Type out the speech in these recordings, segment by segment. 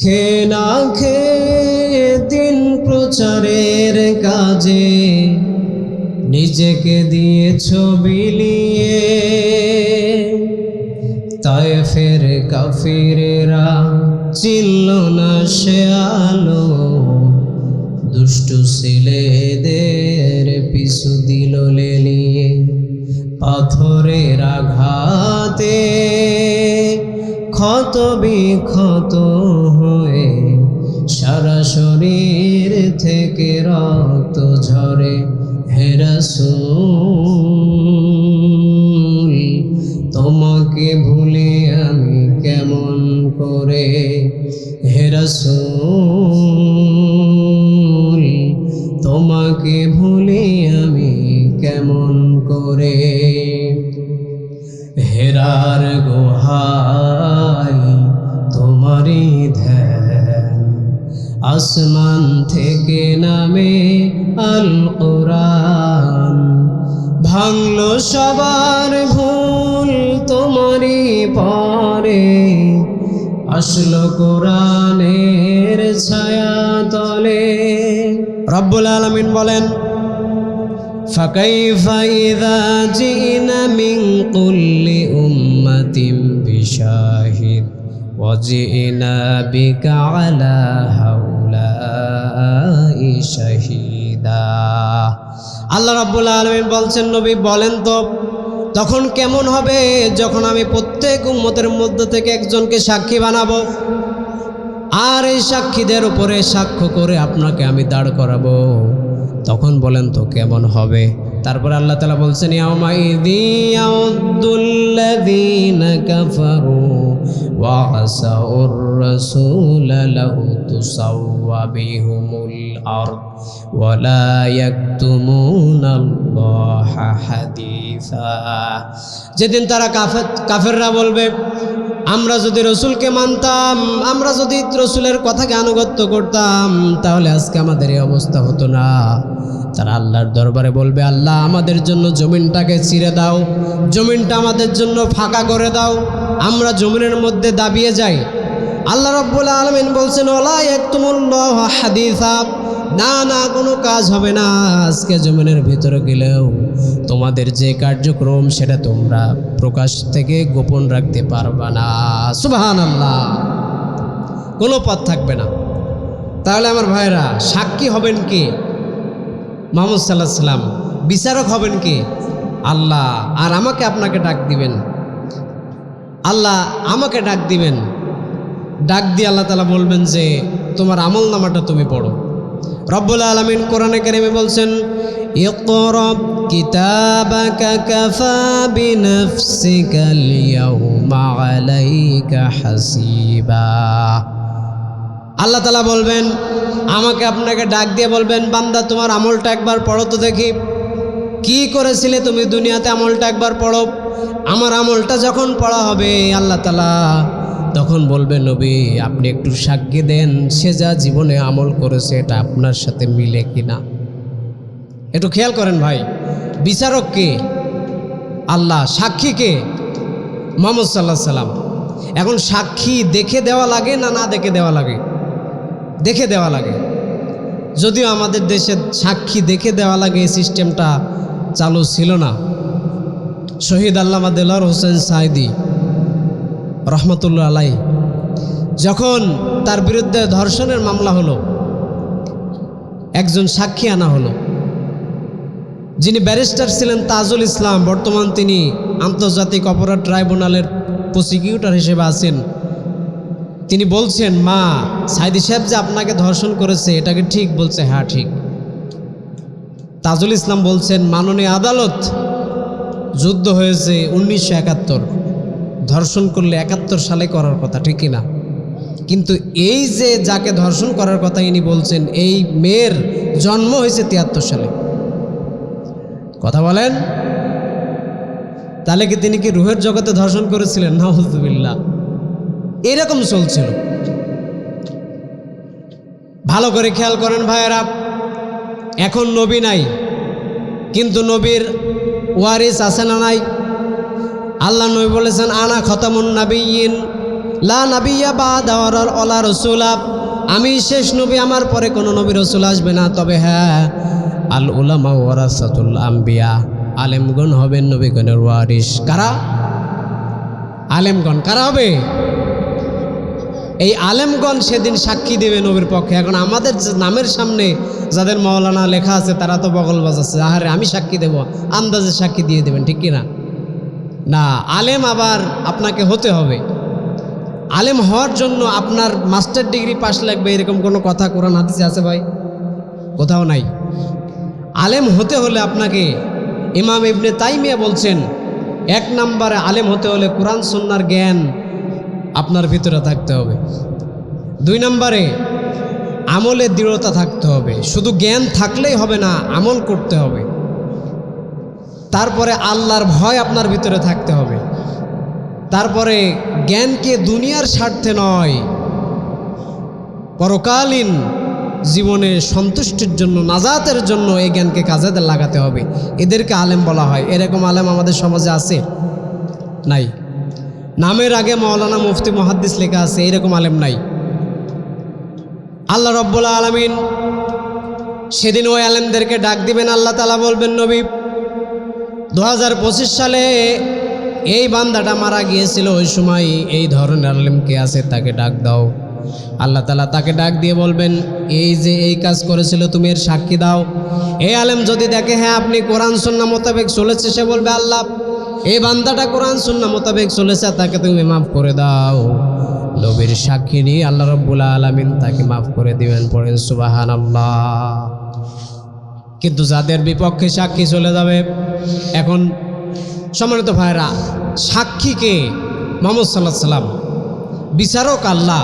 খেয়ে না খেয়ে দিন প্রচারের কাজে নিজেকে দিয়েছ বিলিয়ে। তায়েফের কাফিরেরা চিনল না সে আলো, দুষ্টু ছেলেদের পিছু দিল লেলিয়ে। পাথরের আঘাতে ক্ষত বিক্ষত হয়ে সারা শরীর থেকে রক্ত ঝরে। হে রাসূল তোমাকে ভুলে আমি কেমন করে, হে রাসূল তোমাকে ভুলে আমি কেমন করে। হেরার গুহায় তোমারই ধ্যান, আসমান থেকে নামে আল কোরআন। ভাঙলো সবার ভুল তোমারই পরে, আসলো কোরআনের ছায়া তলে। রব্বুল আলামিন বলেন, ফাকাইফা ইযা জিনা মিন কুল্লি উম্মাতিন বিশাহিদ ওয়া জিনা বিকা আলা হাউলাই শাহিদা। আল্লাহ রাব্বুল আলামিন বলছেন, নবী বলেন তো তখন কেমন হবে যখন আমি প্রত্যেক উম্মতের মধ্য থেকে একজনকে সাক্ষী বানাবো, আর এই সাক্ষীদের উপরে সাক্ষ্য করে আপনাকে আমি দাঁড় করাবো। তখন বলেন তো কেমন হবে? তারপর আল্লাহ তাআলা বলছেন, ইয়াউমাইযি ইয়াউদ্দুল্লাযীনা কাফারু ওয়া আসাউর রাসূলা লাউ তুসাওয়া বিহুমুল আরদ ওয়া লা ইয়াকতুমুনাল্লাহা হাদীসা। যেদিন তারা কাফেররা বলবে, আমরা যদি রসুলকে মানতাম, আমরা যদি রসুলের কথাকে আনুগত্য করতাম, তাহলে আজকে আমাদের এই অবস্থা হতো না। তারা আল্লাহর দরবারে বলবে, আল্লাহ আমাদের জন্য জমিনটাকে ছিঁড়ে দাও, জমিনটা আমাদের জন্য ফাঁকা করে দাও, আমরা জমিনের মধ্যে দাবিয়ে যাই। আল্লাহ রাব্বুল আলামিন বলছেন, ওয়ালা ইয়াকতুমুল্লাহা হাদীসা, না না কোনো কাজ হবে না। আজকে জমিনের ভিতরে গেলেও তোমাদের যে কার্যক্রম সেটা তোমরা প্রকাশ থেকে গোপন রাখতে পারবা না। সুবহানাল্লাহ, কোনো পথ থাকবে না। তাহলে আমার ভাইরা, সাক্ষী হবেন কে? মুহাম্মদ সাল্লাল্লাহু আলাইহি সাল্লাম। বিচারক হবেন কে? আল্লাহ। আর আমাকে আপনাকে ডাক দিবেন, আল্লাহ আমাকে ডাক দিবেন। ডাক দিয়ে আল্লাহ তাআলা বলবেন যে তোমার আমল নামাটা তুমি পড়ো। রব্বুল আলামিন কোরআনে কারিমে বলছেন, ইকরা কিতাবাকা কাফা বিনাফসিকাল ইয়াউমা আলাইকা হাসিবা। আল্লাহ তাআলা বলবেন, আমাকে আপনাকে ডাক দিয়ে বলবেন, বান্দা তোমার আমলটা একবার পড়ো তো দেখি, কি করেছিলে তুমি দুনিয়াতে, আমলটা একবার পড়ো। আমার আমলটা যখন পড়া হবে আল্লাহ তাআলা তখন বলবে, নবী আপনি একটু সাক্ষী দেন, সে যা জীবনে আমল করেছে এটা আপনার সাথে মিলে কিনা। একটু খেয়াল করেন ভাই, বিচারক কে? আল্লাহ। সাক্ষী কে? মুহাম্মদ সাল্লাল্লাহু আলাইহি সাল্লাম। এখন সাক্ষী দেখে দেওয়া লাগে না না দেখে দেওয়া লাগে? দেখে দেওয়া লাগে। যদিও আমাদের দেশে সাক্ষী দেখে দেওয়া লাগে এই সিস্টেমটা চালু ছিল না। শহীদ আল্লামা দেলোয়ার হোসেন সাঈদী রহমতুল্লাহ আলাইহি যখন তার বিরুদ্ধে ধর্ষণের মামলা হলো, একজন সাক্ষী আনা হলো, যিনি ব্যারিস্টার ছিলেন তাজুল ইসলাম, বর্তমান তিনি আন্তর্জাতিক অপরাধ ট্রাইব্যুনালের প্রসিকিউটর হিসেবে আছেন। তিনি বলছেন, মা সাঈদী সাহেব যে আপনাকে ধর্ষণ করেছে এটাকে ঠিক বলছে? হ্যাঁ ঠিক। তাজুল ইসলাম বলছেন, মাননীয় আদালত, যুদ্ধ হয়েছে 1971, ধর্ষণ করলে 71 সালে করার কথা, ঠিক কিনা? কিন্তু এই যে যাকে ধর্ষণ করার কথা ইনি বলছেন, এই মেয়ের জন্ম হয়েছে 73 সালে। কথা বলেন, তাহলে কি তিনি কি রুহের জগতে ধর্ষণ করেছিলেন? নাউযুবিল্লাহ। এরকম চলছিল। ভালো করে খেয়াল করেন ভাইয়েরা, এখন নবী নাই, কিন্তু নবীর ওয়ারিস আছে না নাই? আল্লাহ নবী বলেছেন, আনা খতামুন নাবিয়্যিন লা নাবিয়্যা বা'দা ওয়ালা রাসূলা, আমি শেষ নবী, আমার পরে কোনো নবী রাসূল আসবে না। তবে হ্যাঁ, আল উলামা ওয়ারাসাতুল আম্বিয়া, আলেমগণ হবেন নবীগণের ওয়ারিস। কারা? আলেমগণ। কারা হবে? এই আলেমগণ সেদিন সাক্ষী দেবে নবীর পক্ষে। এখন আমাদের নামের সামনে যাদের মাওলানা লেখা আছে তারা তো বগল বাজাচ্ছে, আহারে আমি সাক্ষী দেব, আন্দাজে সাক্ষী দিয়ে দেবেন, ঠিক কিনা? না, আলেম আবার আপনাকে হতে হবে। আলেম হওয়ার জন্য আপনার মাস্টার ডিগ্রি পাস লাগবে এরকম কোনো কথা কোরআন হাদিসে আছে ভাই? কোথাও নাই। আলেম হতে হলে আপনাকে, ইমাম ইবনে তাইমিয়া বলছেন, 1 নম্বরে আলেম হতে হলে কোরআন সুন্নাহর জ্ঞান আপনার ভিতরে থাকতে হবে। 2 নম্বরে আমলে দৃঢ়তা থাকতে হবে। শুধু জ্ঞান থাকলেই হবে না, আমল করতে হবে। তারপরে আল্লাহর ভয় আপনার ভিতরে থাকতে হবে। তারপরে জ্ঞানকে দুনিয়ার স্বার্থে নয়, পরকালীন জীবনের সন্তুষ্টির জন্য, নাজাতের জন্য এই জ্ঞানকে কাজে লাগাতে হবে। এদেরকে আলেম বলা হয়। এরকম আলেম আমাদের সমাজে আছে? নাই। নামের আগে মাওলানা, মুফতি, মুহাদ্দিস লেখা আছে, এরকম আলেম নাই। আল্লাহ রাব্বুল আলামিন সেদিন ওই আলেমদেরকে ডাক দিবেন। আল্লাহ তাআলা বলবেন, নবী 2025 সালে এই বান্দাটা মারা গিয়েছিল, ওই সময় এই ধরনের আলেম কে আছে তাকে ডাক দাও। আল্লাহ তাআলা তাকে ডাক দিয়ে বলবেন, এই যে এই কাজ করেছিল তুমি এর সাক্ষী দাও। এই আলেম যদি দেখে হ্যাঁ আপনি কোরআন সুন্নাহ মোতাবেক চলেছে, সে বলবে আল্লাহ এই বান্দাটা কোরআন সুন্নাহ মোতাবেক চলেছে, তাকে তুমি মাফ করে দাও। নবীর সাক্ষী নিয়ে আল্লাহ রাব্বুল আলামিন তাকে মাফ করে দিবেন। পড়েন সুবহানাল্লাহ। কিন্তু যাদের বিপক্ষে সাক্ষী চলে যাবে, এখন সম্মানিত ভাইরা, সাক্ষীকে মুহাম্মদ সাল্লাল্লাহু আলাইহি সাল্লাম, বিচারক আল্লাহ।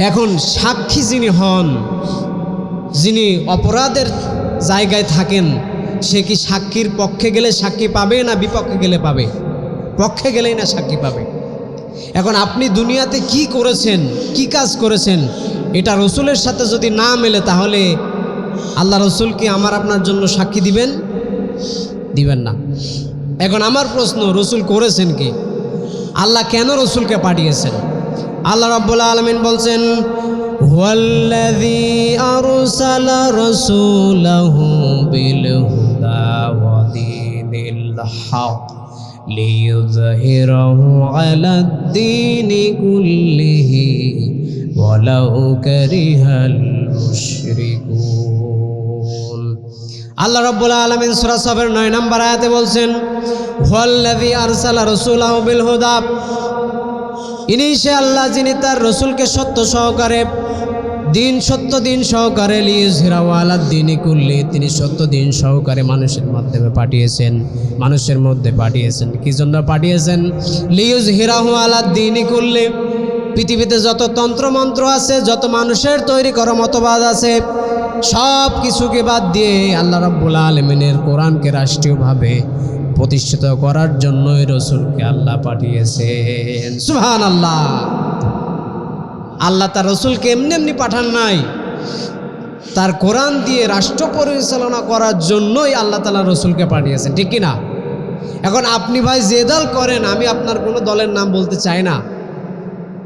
এখন সাক্ষী যিনি হন, যিনি অপরাধের জায়গায় থাকেন, সে কি সাক্ষীর পক্ষে গেলে সাক্ষী পাবে না বিপক্ষে গেলে পাবে? পক্ষে গেলেই না সাক্ষী পাবে। এখন আপনি দুনিয়াতে কি করেছেন, কি কাজ করেছেন, এটা রসুলের সাথে যদি না মেলে, তাহলে আল্লাহ রসুল কি আমার আপনার জন্য সাক্ষী দিবেন? দিবেন না। এখন আমার প্রশ্ন, রসুল করেছেন কি? আল্লাহ কেন রসুলকে পাঠিয়েছেন? আল্লাহ রাব্বুল আলামিন বলছেন, হুয়াল্লাযী আরসালা রাসূলাহু বিল হুদা ওয়া দীনিল হক লিইয়ুযহিরাহু আলাদ-দীনি কুল্লিহি ওয়ালাউ কারিহাল মুশরিকুন। আল্লাহ রাব্বুল আলামিন সূরা সাফের 9 নম্বর আয়াতে বলছেন, হুয়াল্লাযী আরসালা রাসূলাহু বিল হুদা, ইনি সে আল্লাহ যিনি তার রসুলকে সত্য সহকারে, সত্য দিন সহকারে, লিইয়ুযহিরাহু আলাদ-দীনি কুল্লি, তিনি সত্য দিন সহকারে মানুষের মাধ্যমে পাঠিয়েছেন, মানুষের মধ্যে পাঠিয়েছেন। কি জন্য পাঠিয়েছেন? লিইয়ুযহিরাহু আলাদ-দীনি কুল্লি, পৃথিবীতে যত তন্ত্রমন্ত্র আছে, যত মানুষের তৈরি করা মতবাদ আছে, সব কিছুকে বাদ দিয়ে আল্লাহ রাব্বুল আলামিনের কোরআনকে রাষ্ট্রীয়ভাবে প্রতিষ্ঠিত করার জন্যই রসুলকে আল্লাহ পাঠিয়েছেন। সুবহানাল্লাহ। আল্লাহ তার রসুলকে এমনি এমনি পাঠান নাই, তার কোরআন দিয়ে রাষ্ট্র পরিচালনা করার জন্যই আল্লাহ তাআলা রসুলকে পাঠিয়েছেন, ঠিক কিনা? এখন আপনি ভাই যে দল করেন, আমি আপনার কোনো দলের নাম বলতে চাই না,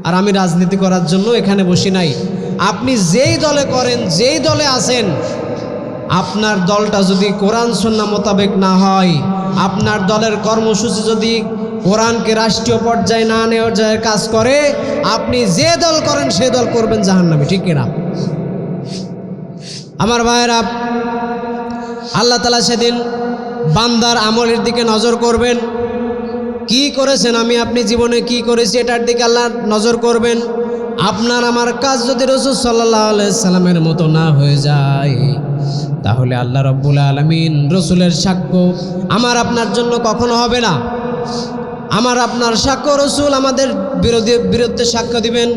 আর আমি রাজনীতি করার জন্য এখানে বসি নাই। আপনি যেই দলে করেন, যেই দলে আছেন, আপনার দলটা যদি কোরআন সুন্নাহ মোতাবেক না হয়, আপনার দলের কর্মসূচি যদি কোরআনকে রাষ্ট্রীয় পর্যায়ে না নেওয়ার যায় কাজ করে, আপনি যে দল করেন সে দল করবেন জাহান্নামে, ঠিক কিনা? আমার ভাইয়েরা, আল্লাহ তাআলা সেদিন বান্দার আমলের দিকে নজর করবেন। কি করেছেন, আমি আপনি জীবনে কি করেছি, এটার দিকে আল্লাহ নজর করবেন। আপনার আমার কাজ যদি রাসূল সাল্লাল্লাহু আলাইহি সাল্লামের মতো না হয়ে যায়, তাহলে আল্লাহ রাব্বুল আলামিন রসুলের সাক্ষ্য আমার আপনার জন্য কখনো হবে না। আমার আপনার সাক্ষ্য রসুল আমাদের বিরুদ্ধে সাক্ষ্য দিবেন।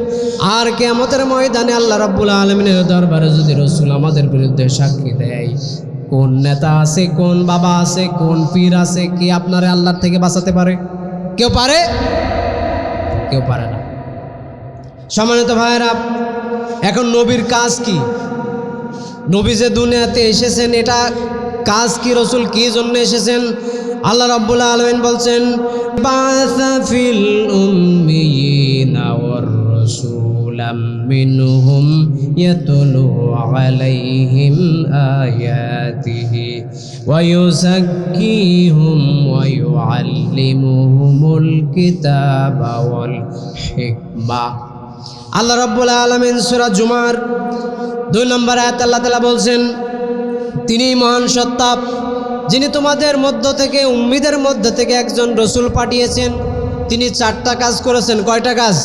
আর কিয়ামতের ময়দানে আল্লাহ রাব্বুল আলামিনের দরবারে যদি রসুল আমাদের বিরুদ্ধে সাক্ষী দেয়, কোন নেতা আছে, কোন বাবা আছে, কোন পীর আছে, কি আপনারে আল্লাহর থেকে বাঁচাতে পারে? কেউ পারে? কেউ পারে না। সম্মানিত ভাইয়েরা, এখন নবীর কাজ কি? নবী যে দুনিয়াতে এসেছেন, এটা কাজ কি? রসুল কি জন্য এসেছেন? আল্লাহ রাব্বুল আলামিন বলছেন বাসা ফিল উম্মিয়িনা ওয়ার রাসূলাম মিনহুম ইয়াতলু আলাইহিম আয়াতিহি ওয়া ইউযাক্কিহুম ওয়া ইউআল্লিমুহুমুল কিতাবা ওয়াল হিকমাহ। আল্লাহ রাব্বুল আলামিন সূরা জুমার 2 নম্বর আয়াত আল্লাহ তাআলা বলছেন তিনি মহান সত্তা যিনি তোমাদের মধ্য থেকে উম্মীদের মধ্য থেকে একজন রসুল পাঠিয়েছেন। তিনি 4টা কাজ করেছেন। কয়টা কাজ?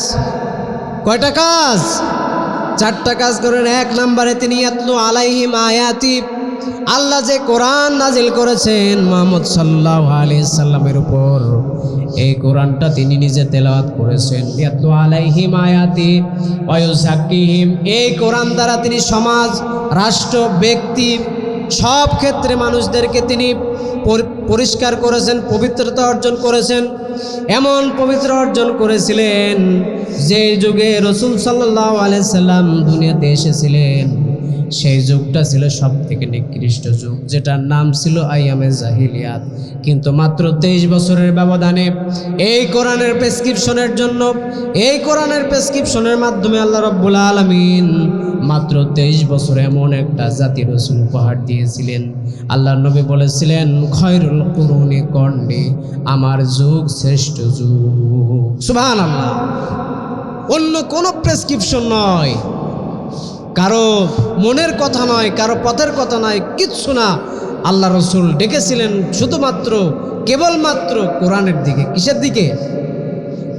4টা কাজ করেন। 1 নম্বরে তিনি ইয়াতলু আলাইহিম আয়াতি, আল্লাহ যে কোরআন নাজিল করেছেন মুহাম্মদ সাল্লাল্লাহু আলাইহি সাল্লামের উপর, এই কোরআনটা তিনি নিজে তেলাওয়াত করেছেন। ইয়াতলু আলাইহিম আয়াতি ওয়া ইউযাক্কিহিম, এই কোরআন দ্বারা তিনি সমাজ, রাষ্ট্র, ব্যক্তি সব ক্ষেত্রে মানুষদেরকে তিনি পরিষ্কার করেছেন, পবিত্রতা অর্জন করেছেন। এমন পবিত্র অর্জন করেছিলেন যে যুগে রাসূল সাল্লাল্লাহু আলাইহি সাল্লাম দুনিয়াতে এসেছিলেন, সেই যুগটা ছিল সবথেকে নিকৃষ্ট যুগ, যেটার নাম ছিল আইয়ামে জাহিলিয়াত। কিন্তু মাত্র 23 বছরের ব্যবধানে এই কোরআনের প্রেসক্রিপশনের জন্য, এই কোরআনের প্রেসক্রিপশনের মাধ্যমে আল্লাহ রাব্বুল আলামিন মাত্র 23 বছর এমন একটা জাতি রাসূল উপহার দিয়েছিলেন। আল্লাহর নবী বলেছিলেন খয়রুল কুরুনি কর্ণি, আমার যুগ শ্রেষ্ঠ যুগ। সুবহানাল্লাহ। অন্য কোনো প্রেসক্রিপশন নয়, কারো মনের কথা নয়, কারো পথের কথা নয়, কিচ্ছু না। আল্লাহ রসুল ডেকেছিলেন শুধুমাত্র কেবলমাত্র কোরআনের দিকে। কিসের দিকে?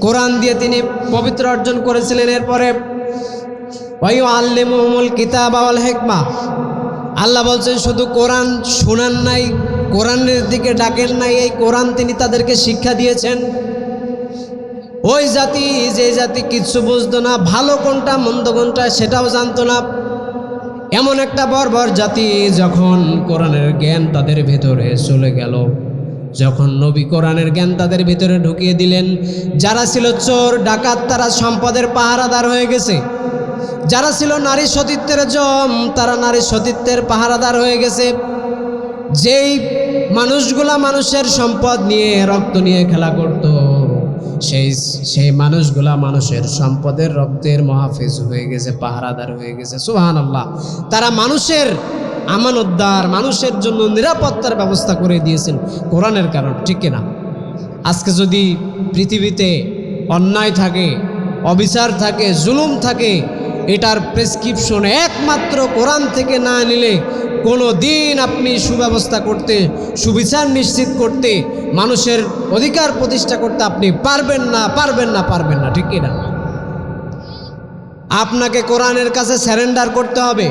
কোরআন দিয়ে তিনি পবিত্র অর্জন করেছিলেন। এরপরে ওয়াইউআল্লিমুহুমুল কিতাবা ওয়াল হিকমা, আল্লাহ বলছেন শুধু কোরআন শোনান নাই, কোরআনের দিকে ডাকেন নাই, এই কোরআন তিনি তাদেরকে শিক্ষা দিয়েছেন। ওই জাতি, যে জাতি কিচ্ছু বুঝতো না, ভালো কোনটা মন্দ কোনটা সেটাও জানতো না, এমন একটা বর্বর জাতি, যখন কোরআনের জ্ঞান তাদের ভেতরে চলে গেল, যখন নবী কোরআনের জ্ঞান তাদের ভিতরে ঢুকিয়ে দিলেন, যারা ছিল চোর ডাকাত তারা সম্পদের পাহারাদার হয়ে গেছে, যারা ছিল নারী সতীত্বের জম তারা নারী সতীত্বের পাহারাদার হয়ে গেছে, যেই মানুষগুলা মানুষের সম্পদ নিয়ে রক্ত নিয়ে খেলা করত, সেই মানুষগুলা মানুষের সম্পদের রক্তের মহাফেজ হয়ে গেছে, পাহারাদার হয়ে গেছে। সুবহানাল্লাহ। তারা মানুষের আমানতদার, মানুষের জন্য নিরাপত্তার ব্যবস্থা করে দিয়েছেন কোরআনের কারণ, ঠিক কিনা? আজকে যদি পৃথিবীতে অন্যায় থাকে, অবিচার থাকে, জুলুম থাকে, এটার প্রেসক্রিপশন একমাত্র কোরআন থেকে না নিলে কোনো দিন আপনি সুব্যবস্থা করতে, সুবিচার নিশ্চিত করতে, মানুষের অধিকার প্রতিষ্ঠা করতে আপনি পারবেন না, পারবেন না, পারবেন না, ঠিক কিনা? আপনাকে কোরআনের কাছে স্যারেন্ডার করতে হবে।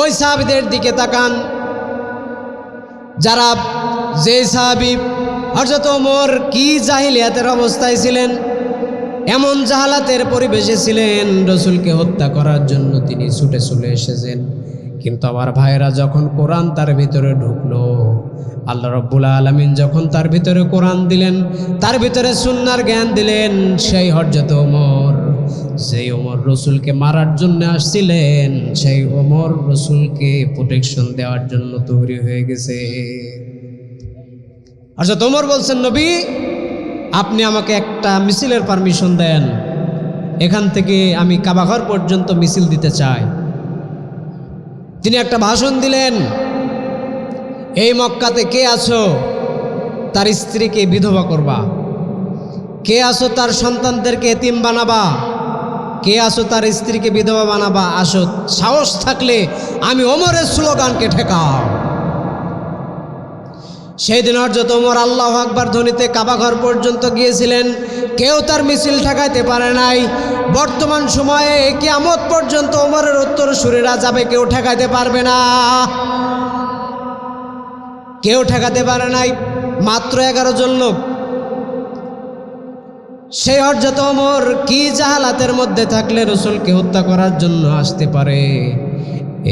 ওই সাহাবীদের দিকে তাকান, যারা, যে সাহাবী হযরত ওমর কি জাহিলিয়াতের অবস্থায় ছিলেন, এমন জাহালাতের পরিবেশে ছিলেন, রসুলকে হত্যা করার জন্য তিনি ছুটে চলে এসেছেন। কিন্তু আমার ভাইরা, যখন কোরআন তার ভিতরে ঢুকলো, আল্লাহ রাব্বুল আলামিন যখন তার ভিতরে কোরআন দিলেন, তার ভিতরে সুন্নাহর জ্ঞান দিলেন, সেই হযরত ওমর, যেই ওমর রসুলকে মারার জন্য আসছিলেন, সেই ওমর রসুলকে প্রোটেকশন দেওয়ার জন্য তৈরি হয়ে গেছে। হযরত ওমর বলছেন, নবী আপনি আমাকে একটা মিছিলের পারমিশন দেন, এখান থেকে আমি কাবাঘর পর্যন্ত মিছিল দিতে চাই। তিনি একটা ভাষণ দিলেন, এই মক্কাতে কে আছো তার স্ত্রীকে বিধবা করবা, কে আছো তার সন্তানদেরকে এতিম বানাবা, কে আছো তার স্ত্রীকে বিধবা বানাবা, আসো, সাহস থাকলে আমি ওমরের স্লোগানকে ঠেকাও। সেই দিন হযরত ওমর আল্লাহু আকবার ধ্বনিতে কাবাঘর পর্যন্ত গিয়েছিলেন, কেউ তার মিছিল ঠেকাইতে পারে নাই। বর্তমান সময়ে কিয়ামত পর্যন্ত ওমরের উত্তরসূরিরা যাবে, কেউ ঠেকাইতে পারবে না, কেউ ঠেকাতে পারে নাই। মাত্র 11 জন লোক। সেই হযরত ওমর কি জাহালাতের মধ্যে থাকলে রসুলকে হত্যা করার জন্য আসতে পারে?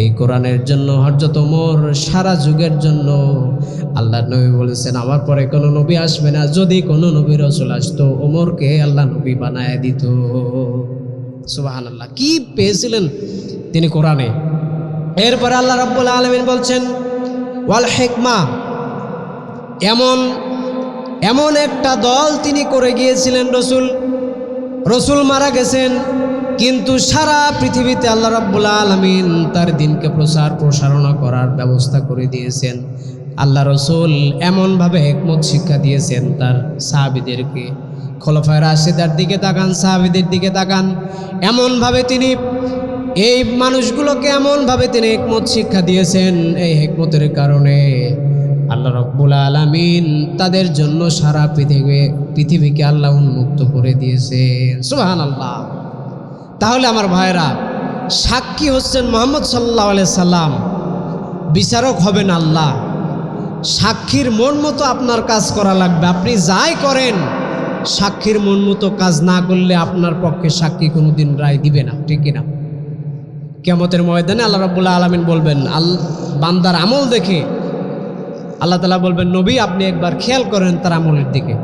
এই কোরআনের জন্য হযরত ওমর সারা যুগের জন্য, আল্লাহ নবী বলেছেন আমার পরে কোনো নবী আসবে না, যদি কোনো নবী রসুল আসতো ওমরকে আল্লাহ নবী বানায় দিত। সুবহানাল্লাহ। কি পেয়েছিলেন তিনি কোরআনে। এরপরে আল্লাহ রাব্বুল আলামিন বলছেন ওয়াল হিকমা, এমন একটা দল তিনি করে গিয়েছিলেন। রসুল মারা গেছেন, কিন্তু সারা পৃথিবীতে আল্লাহ রাব্বুল আলামিন তার দিনকে প্রসারণা করার ব্যবস্থা করে দিয়েছেন। আল্লাহ রসুল এমনভাবে হিকমত শিক্ষা দিয়েছেন তার সাহাবীদেরকে। খোলাফায়ে রাশিদার দিকে তাকান, সাহাবীদের দিকে তাকান, এমনভাবে তিনি এই মানুষগুলোকে এমনভাবে তিনি হিকমত শিক্ষা দিয়েছেন। এই হিকমতের কারণে আল্লাহ রাব্বুল আলামিন তাদের জন্য সারা পৃথিবীকে আল্লাহ উন্মুক্ত করে দিয়েছেন। সুবহানাল্লাহ। তাহলে আমার ভাইরা, সাক্ষী হচ্ছেন মুহাম্মদ সাল্লাল্লাহু আলাইহি সাল্লাম, বিচারক হবেন আল্লাহ। সাক্ষীর মন মতো আপনার কাজ করা লাগবে। আপনি যাই করেন, সাক্ষীর মন মতো কাজ না করলে আপনার পক্ষে সাক্ষী কোনোদিন রায় দিবে না, ঠিক কিনা? কিয়ামতের ময়দানে আল্লাহ রাব্বুল আলামিন বলবেন, বান্দার আমল দেখে আল্লাহ তাআলা বলবেন, নবী আপনি একবার খেয়াল করেন তার আমলের দিকে।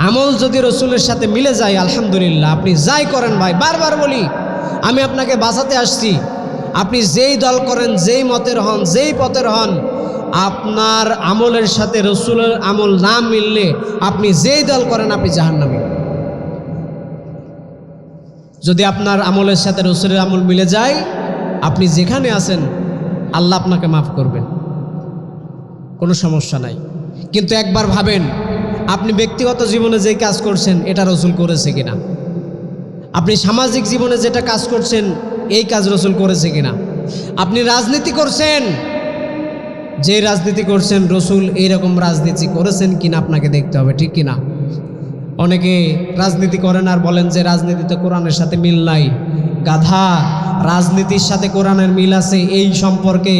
আমল যদি রসুলের সাথে মিলে যায়, আলহামদুলিল্লাহ। আপনি যাই করেন ভাই, বারবার বলি, আমি আপনাকে বাঁচাতে আসছি। আপনি যেই দল করেন, যেই মতের হন, যেই পথের হন, আপনার আমলের সাথে রসুলের আমল না মিললে আপনি যেই দল করেন আপনি জাহান্নামী। যদি আপনার আমলের সাথে রসুলের আমল মিলে যায়, আপনি যেখানে আছেন আল্লাহ আপনাকে মাফ করবেন, কোনো সমস্যা নাই। কিন্তু একবার ভাবেন, আপনি ব্যক্তিগত জীবনে যে কাজ করছেন এটা রসুল করেছে কিনা? আপনি সামাজিক জীবনে যেটা কাজ করছেন এই কাজ রসুল করেছে কিনা? আপনি রাজনীতি করছেন, যে রাজনীতি করছেন রসুল এইরকম রাজনীতি করেছেন কিনা আপনাকে দেখতে হবে, ঠিক কিনা? অনেকে রাজনীতি করেন আর বলেন যে রাজনীতিতে কোরআনের সাথে মিল নাই। গাধা, রাজনীতির সাথে কোরআনের মিল আছে এই সম্পর্কে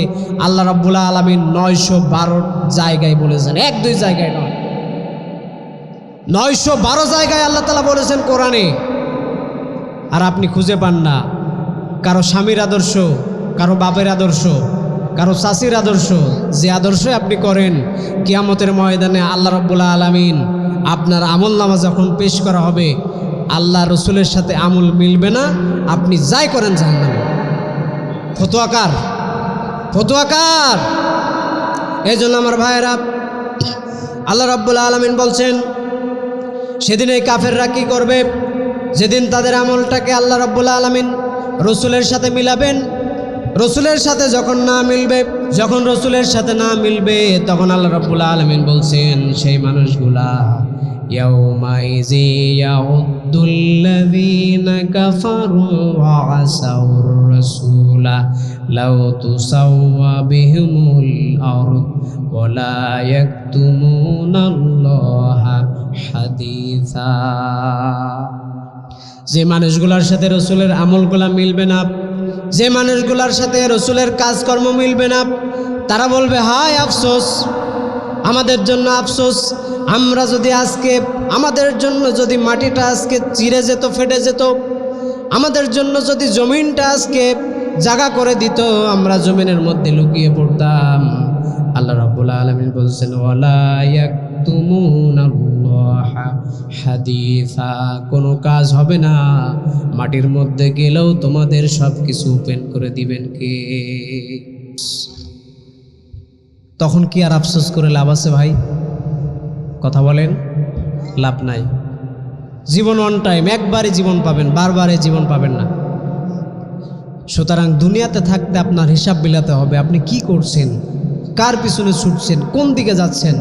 আল্লাহ রাব্বুল আলামিন 912 জায়গায় বলেছেন, 1-2 জায়গায় নয়, 912 জায়গায় আল্লাহ তাআলা বলেছেন কোরআনে। আর আপনি খুঁজে পান না কারো স্বামীর আদর্শ, কারো বাপের আদর্শ, কারো চাষির আদর্শ। যে আদর্শে আপনি করেন, কিয়ামতের ময়দানে আল্লাহ রাব্বুল আলামিন আপনার আমলনামা যখন পেশ করা হবে, আল্লাহ রসুলের সাথে আমল মিলবে না, আপনি যাই করেন জাহান্নামে। ফতোয়াকার। এই জন্য আমার ভাইয়েরা, আল্লাহ রাব্বুল আলামিন বলছেন, সেদিন এই কাফেররা কি করবে? যেদিন তাদের আমলটাকে আল্লাহ রাব্বুল আলামিন রসুলের সাথে মিলাবেন, রসুলের সাথে যখন রসুলের সাথে না মিলবে, তখন আল্লাহ রাব্বুল আলামিন বলছেন সেই মানুষগুলা, ইয়াউমাইযি ইয়াউদ্দুল্লাযীনা কাফারু ওয়া আসাউর রাসূলা লাউ তুসাওয়া বিহিমুল আরদ ওয়া লা ইয়াকতুমুনাল্লাহা হাদিসা। যে মানুষগুলোর সাথে রসুলের আমলগুলা মিলবে না, যে মানুষগুলোর সাথে রসুলের কাজকর্ম মিলবে না, তারা বলবে, হায় আফসোস, আমাদের জন্য আফসোস। আমরা যদি আজকে, আমাদের জন্য যদি মাটিটা আজকে চিরে যেত, ফেটে যেত, আমাদের জন্য যদি জমিনটা আজকে জায়গা করে দিত, আমরা জমিনের মধ্যে লুকিয়ে পড়তাম। আল্লাহ রাব্বুল আলামিন বলছেন, ওয়ালা ইয়াকতুমুনাল্লাহা হাদিসা, কোনো কাজ হবে না, মাটির মধ্যে গেলেও তোমাদের সব কিছু ওপেন করে দিবেন কে? তখন কি আর আফসোস করে লাভ আছে ভাই? কথা বলেন, লাভ নাই। জীবন ওয়ান টাইম, একবারই জীবন পাবেন, বারবারে জীবন পাবেন না। সুতরাং দুনিয়াতে থাকতে আপনার হিসাব বিলাতে হবে, আপনি কি করছেন, কার পিছনে ছুটছেন, কোন দিকে যাচ্ছেন।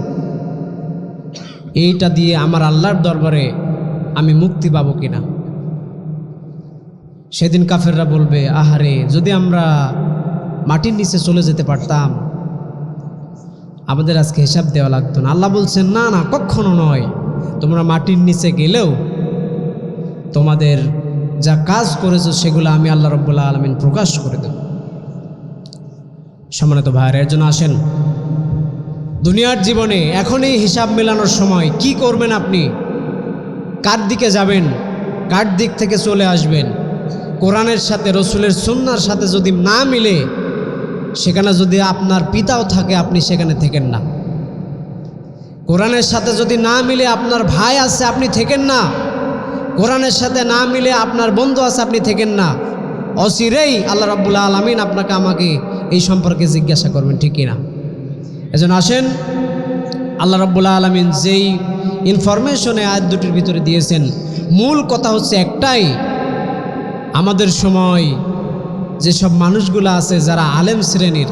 এইটা দিয়ে আমার আল্লাহর দরবারে আমি মুক্তি পাবো কিনা। সেদিন কাফেররা বলবে, আহারে, যদি আমরা মাটির নিচে চলে যেতে পারতাম, আমাদের আজকে হিসাব দেওয়া লাগতো না। আল্লাহ বলছেন, না না, কখনো নয়। তোমরা মাটির নিচে গেলেও তোমাদের যা কাজ করেছো সেগুলো আমি আল্লাহ রাব্বুল আলামিন প্রকাশ করে দেব। সম্মানিত ভাইরা, এর জন্য আসেন, দুনিয়ার জীবনে এখনই হিসাব মেলানোর সময়। কি করবেন আপনি, কার দিকে যাবেন, কার দিক থেকে চলে আসবেন। কোরআনের সাথে রসুলের সুন্নাহর সাথে যদি না মিলে, সেখানে যদি আপনার পিতাও থাকে আপনি সেখানে থেকেন না। কোরআনের সাথে যদি না মিলে আপনার ভাই আছে আপনি থেকেন না। কোরআনের সাথে না মিলে আপনার বন্ধু আছে আপনি থেকেন না। অচিরেই আল্লাহ রাব্বুল আলামিন আপনাকে আমাকে এই সম্পর্কে জিজ্ঞাসা করবেন, ঠিক কিনা? এজন্য আসেন, আল্লাহ রাব্বুল আলামিন যেই ইনফরমেশনে আয়াত দুটির ভিতরে দিয়েছেন, মূল কথা হচ্ছে একটাই, আমাদের সময় যেসব মানুষগুলো আছে যারা আলেম শ্রেণীর,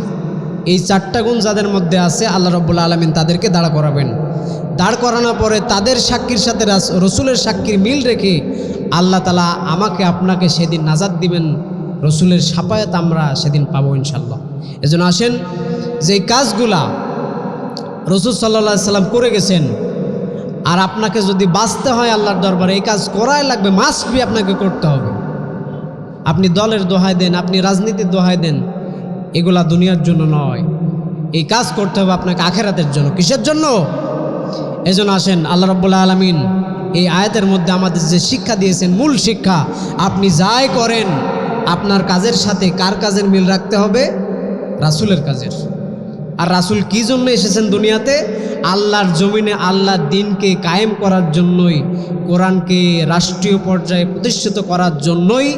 এই চারটা গুণ যাদের মধ্যে আছে আল্লাহ রাব্বুল আলামিন তাদেরকে দাঁড় করাবেন। দাঁড় করানোর পরে তাদের সাক্ষীর সাথে রসুলের সাক্ষীর মিল রেখে আল্লাহ তাআলা আমাকে আপনাকে সেদিন নাজাত দিবেন, রসুলের শাফায়াত আমরা সেদিন পাবো ইনশাল্লাহ। এজন্য আসেন, যে কাজগুলা রসুল সাল্লাল্লাহু আলাইহি সাল্লাম করে গেছেন, আর আপনাকে যদি বাঁচতে হয় আল্লাহর দরবারে, এই কাজ করাই লাগবে, মাস্ট বি আপনাকে করতে হবে। আপনি দলের দোহাই দেন, আপনি রাজনীতির দোহাই দেন, এগুলা দুনিয়ার জন্য নয়। এই কাজ করতে হবে আপনাকে আখেরাতের জন্য। কিসের জন্য? এজন্য আসেন, আল্লাহ রাব্বুল আলামিন এই আয়াতের মধ্যে আমাদের যে শিক্ষা দিয়েছেন, মূল শিক্ষা, আপনি যাই করেন আপনার কাজের সাথে কার কাজের মিল রাখতে হবে? রাসূলের কাজের। আর রাসূল কী জন্য এসেছেন দুনিয়াতে? আল্লাহর জমিনে আল্লাহর দিনকে কায়েম করার জন্যই, কোরআনকে রাষ্ট্রীয় পর্যায়ে প্রতিষ্ঠিত করার জন্যই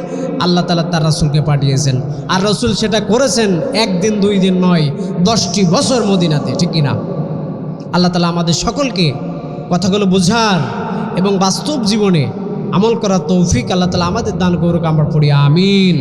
আল্লাহ তাআলা তার রাসূলকে পাঠিয়েছেন। আর রাসূল সেটা করেছেন একদিন দুই দিন নয়, 10টি বছর মদিনাতে, ঠিক কিনা? আল্লাহ তাআলা আমাদের সকলকে কথাগুলো বোঝার এবং বাস্তব জীবনে আমল করার তৌফিক আল্লাহ তাআলা আমাদের দান করুক। আমরা পড়ি আমিন।